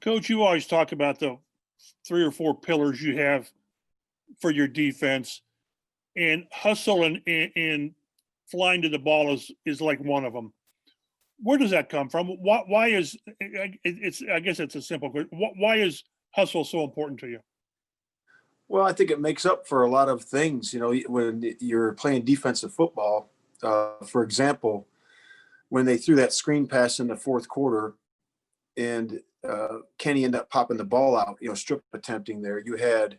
Coach, you always talk about the 3 or 4 pillars you have for your defense, and hustle and flying to the ball is like one of them. Where does that come from? Why is it's? I guess it's a simple question. Why is hustle so important to you? Well, I think it makes up for a lot of things. You know, when you're playing defensive football, for example, when they threw that screen pass in the fourth quarter and Kenny ended up popping the ball out, strip attempting there, you had,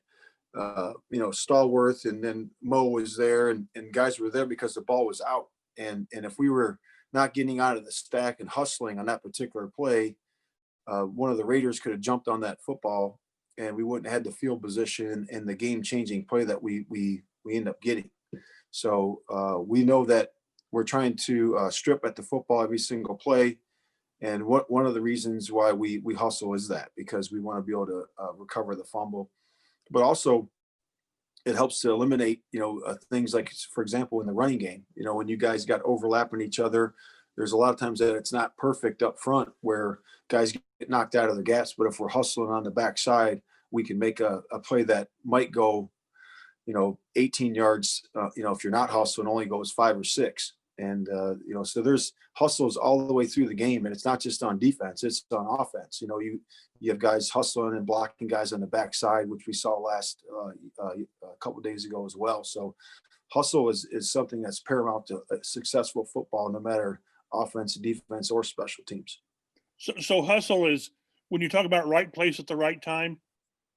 Stallworth, and then Mo was there, and guys were there because the ball was out. And if we were not getting out of the stack and hustling on that particular play, one of the Raiders could have jumped on that football and we wouldn't have had the field position and the game-changing play that we end up getting. So we know that we're trying to strip at the football every single play. And one of the reasons why we hustle is that, because we want to be able to recover the fumble. But also it helps to eliminate, things like, for example, in the running game, when you guys got overlapping each other, there's a lot of times that it's not perfect up front where guys get knocked out of the gaps. But if we're hustling on the backside, we can make a play that might go, 18 yards, if you're not hustling, only goes 5 or 6. And, so there's hustles all the way through the game. And it's not just on defense, it's on offense. You have guys hustling and blocking guys on the backside, which we saw last a couple of days ago as well. So hustle is something that's paramount to a successful football, no matter offense, defense, or special teams. So hustle is, when you talk about right place at the right time,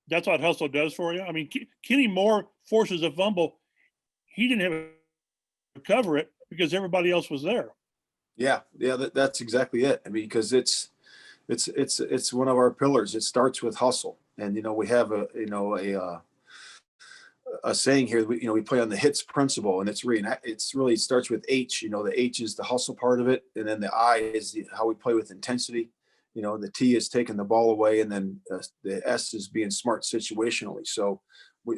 that's what hustle does for you. I mean, Kenny Moore forces a fumble. He didn't have to cover it because everybody else was there. Yeah, that's exactly it. I mean, because it's one of our pillars. It starts with hustle, and we have a saying here. We play on the hits principle, and it's really starts with H. The H is the hustle part of it, and then the I is how we play with intensity. The T is taking the ball away, and then the S is being smart situationally. So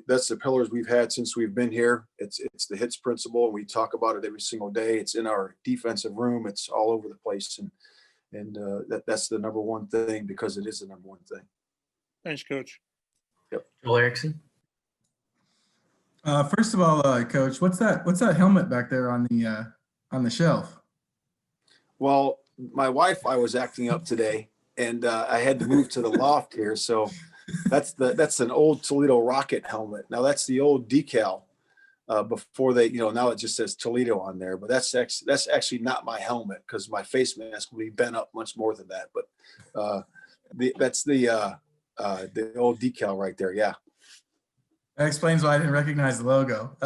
that's the pillars we've had since we've been here. It's the hits principle, and we talk about it every single day. It's in our defensive room. It's all over the place, and that's the number one thing, because it is the number one thing. Thanks, Coach. Yep. Joel Erickson. First of all, Coach, what's that helmet back there on the shelf? Well, my I was acting up today, and I had to move to the loft here. So that's an old Toledo Rocket helmet. Now that's the old decal before they, now it just says Toledo on there. But that's actually not my helmet, because my face mask will be bent up much more than that. But that's the old decal right there. Yeah. That explains why I didn't recognize the logo.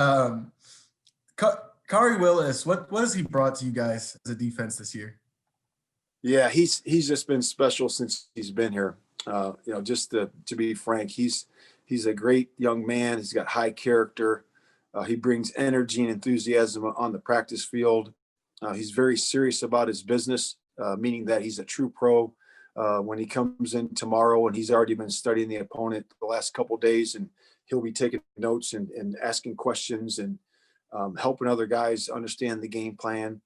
Kari Willis, what has he brought to you guys as a defense this year? Yeah, he's just been special since he's been here. Just to be frank, he's a great young man. He's got high character. He brings energy and enthusiasm on the practice field. He's very serious about his business, meaning that he's a true pro. When he comes in tomorrow, and he's already been studying the opponent the last couple of days, and he'll be taking notes and asking questions and helping other guys understand the game plan.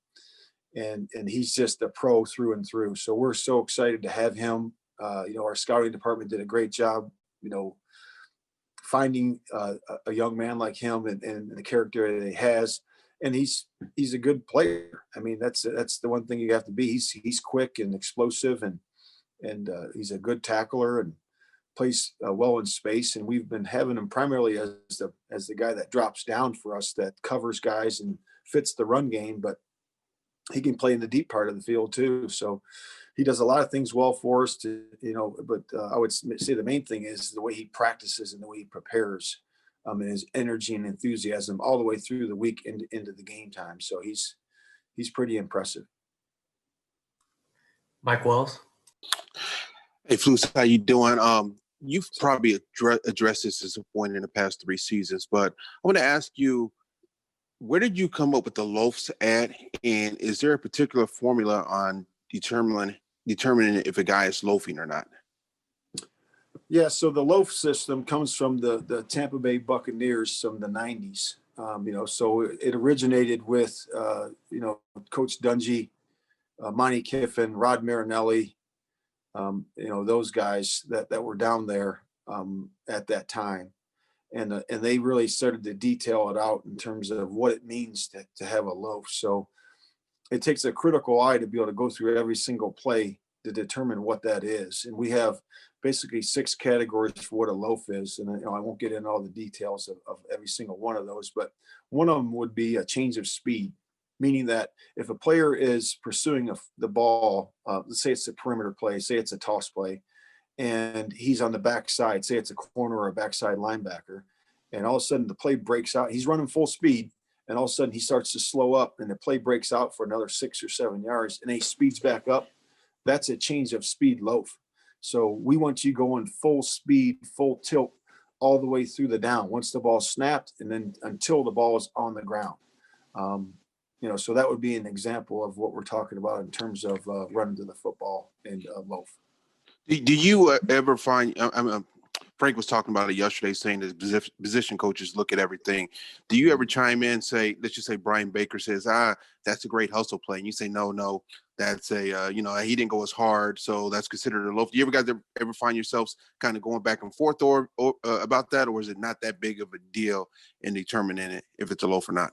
And he's just a pro through and through. So we're so excited to have him. Our scouting department did a great job, finding a young man like him and the character that he has. And he's a good player. I mean, that's the one thing you have to be. He's quick and explosive, and he's a good tackler and plays well in space. And we've been having him primarily as the guy that drops down for us, that covers guys and fits the run game, but he can play in the deep part of the field too. So he does a lot of things well for us but I would say the main thing is the way he practices and the way he prepares, and his energy and enthusiasm all the way through the week into the game time. So he's pretty impressive. Mike Wells. Hey, Flus, how you doing? You've probably addressed this as a point in the past 3 seasons, but I want to ask you, where did you come up with the loafs at? And is there a particular formula on determining if a guy is loafing or not? Yeah, so the loaf system comes from the Tampa Bay Buccaneers from the 90s. So it originated with, Coach Dungy, Monty Kiffin, Rod Marinelli, those guys that were down there at that time. And they really started to detail it out in terms of what it means to have a loaf. So it takes a critical eye to be able to go through every single play to determine what that is. And we have basically 6 categories for what a loaf is. And I won't get into all the details of every single one of those, but one of them would be a change of speed, meaning that if a player is pursuing the ball, let's say it's a perimeter play, say it's a toss play, and he's on the backside, say it's a corner or a backside linebacker, and all of a sudden the play breaks out. He's running full speed, and all of a sudden he starts to slow up, and the play breaks out for another 6 or 7 yards, and he speeds back up. That's a change of speed loaf. So we want you going full speed, full tilt, all the way through the down. Once the ball's snapped, and then until the ball is on the ground. So that would be an example of what we're talking about in terms of running to the football and loaf. Do you ever find? Frank was talking about it yesterday, saying that position coaches look at everything. Do you ever chime in, say, let's just say Brian Baker says, that's a great hustle play, and you say, no, that's a, he didn't go as hard, so that's considered a loaf. Do you guys ever find yourselves kind of going back and forth or about that, or is it not that big of a deal in determining it if it's a loaf or not?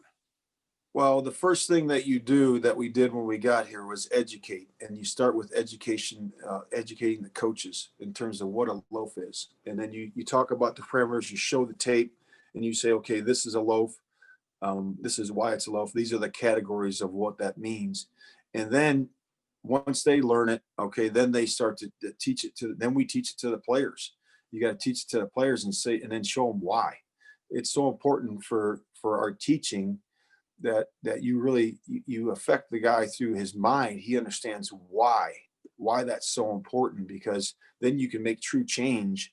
Well, the first thing that you do that we did when we got here was educate, and you start with education, educating the coaches in terms of what a loaf is. And then you talk about the parameters, you show the tape, and you say, okay, this is a loaf. This is why it's a loaf. These are the categories of what that means. And then once they learn it, okay, then they start to teach it then we teach it to the players. You got to teach it to the players and then show them why. It's so important for our teaching that you really you affect the guy through his mind. He understands why that's so important, because then you can make true change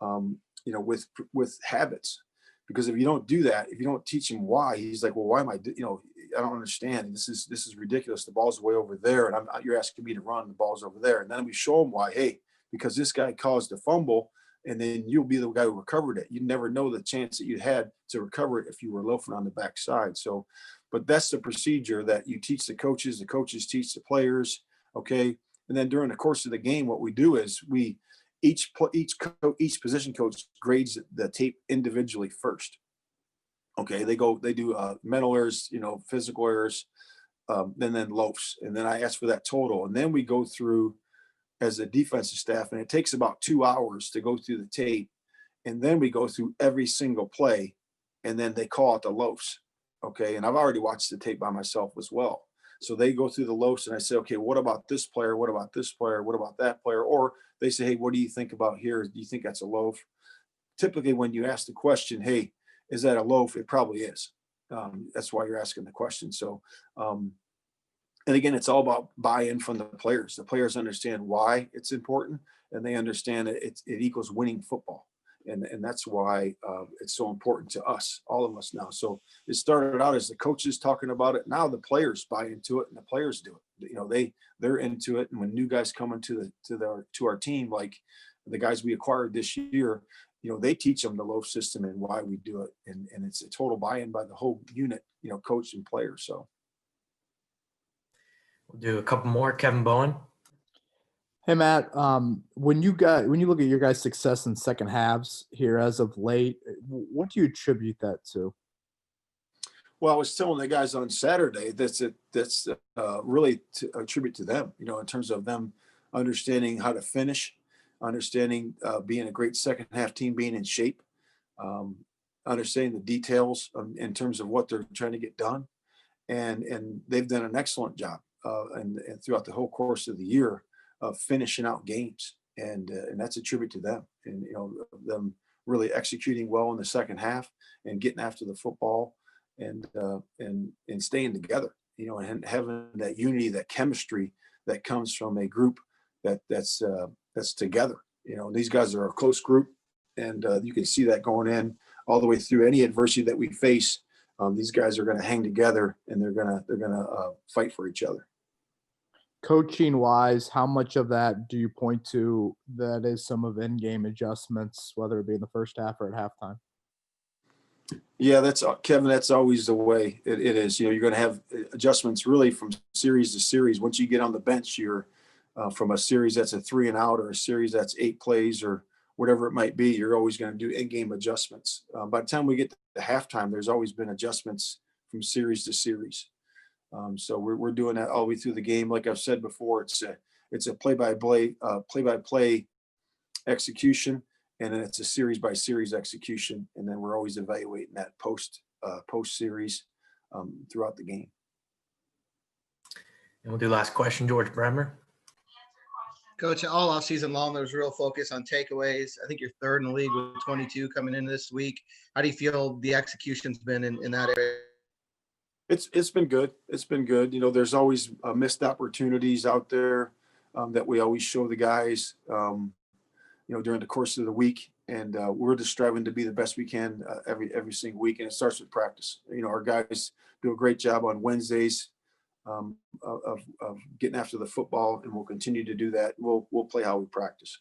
with habits. Because if you don't do that, if you don't teach him why, he's like, well, why am I I don't understand, this is ridiculous, the ball's way over there, and you're asking me to run, the ball's over there. And then we show him why. Hey, because this guy caused a fumble, and then you'll be the guy who recovered it. You never know the chance that you had to recover it if you were loafing on the backside. So, but that's the procedure that you teach the coaches teach the players. Okay. And then during the course of the game, what we do is each position coach grades the tape individually first. Okay. They do mental errors, physical errors, then loafs. And then I ask for that total. And then we go through as a defensive staff, and it takes about 2 hours to go through the tape. And then we go through every single play, and then they call out the loafs. Okay. And I've already watched the tape by myself as well. So they go through the loafs, and I say, okay, what about this player? What about this player? What about that player? Or they say, hey, what do you think about here? Do you think that's a loaf? Typically, when you ask the question, hey, is that a loaf? It probably is. That's why you're asking the question. So, and again, it's all about buy-in from the players. The players understand why it's important, and they understand it equals winning football. And that's why it's so important to us, all of us now. So it started out as the coaches talking about it. Now the players buy into it, and the players do it. They're into it. And when new guys come into to our team, like the guys we acquired this year, they teach them the loaf system and why we do it. And it's a total buy-in by the whole unit, coach and players. So. We'll do a couple more. Kevin Bowen. Hey, Matt, when you look at your guys' success in second halves here as of late, what do you attribute that to? Well, I was telling the guys on Saturday that's really to attribute to them, in terms of them understanding how to finish, understanding being a great second half team, being in shape, understanding the details in terms of what they're trying to get done. And they've done an excellent job and throughout the whole course of the year of finishing out games. And that's a tribute to them, and, them really executing well in the second half and getting after the football and staying together, and having that unity, that chemistry that comes from a group that's together. These guys are a close group, and you can see that going in all the way through any adversity that we face. These guys are going to hang together, and they're gonna fight for each other. Coaching wise, how much of that do you point to that is some of in-game adjustments, whether it be in the first half or at halftime? Yeah, Kevin. That's always the way it is. You're going to have adjustments really from series to series. Once you get on the bench, you're from a series that's a 3 and out or a series that's 8 plays or whatever it might be. You're always going to do in-game adjustments. By the time we get to halftime, there's always been adjustments from series to series. So we're doing that all the way through the game. Like I've said before, it's a play-by-play execution, and then it's a series by series execution, and then we're always evaluating that post series throughout the game. And we'll do last question, George Bremer. Coach, all offseason long, there was real focus on takeaways. I think you're third in the league with 22 coming in this week. How do you feel the execution's been in that area? It's been good. It's been good. You know, there's always missed opportunities out there that we always show the guys, you know, during the course of the week. And we're just striving to be the best we can every single week. And it starts with practice. You know, our guys do a great job on Wednesdays of getting after the football, and we'll continue to do that. We'll play how we practice.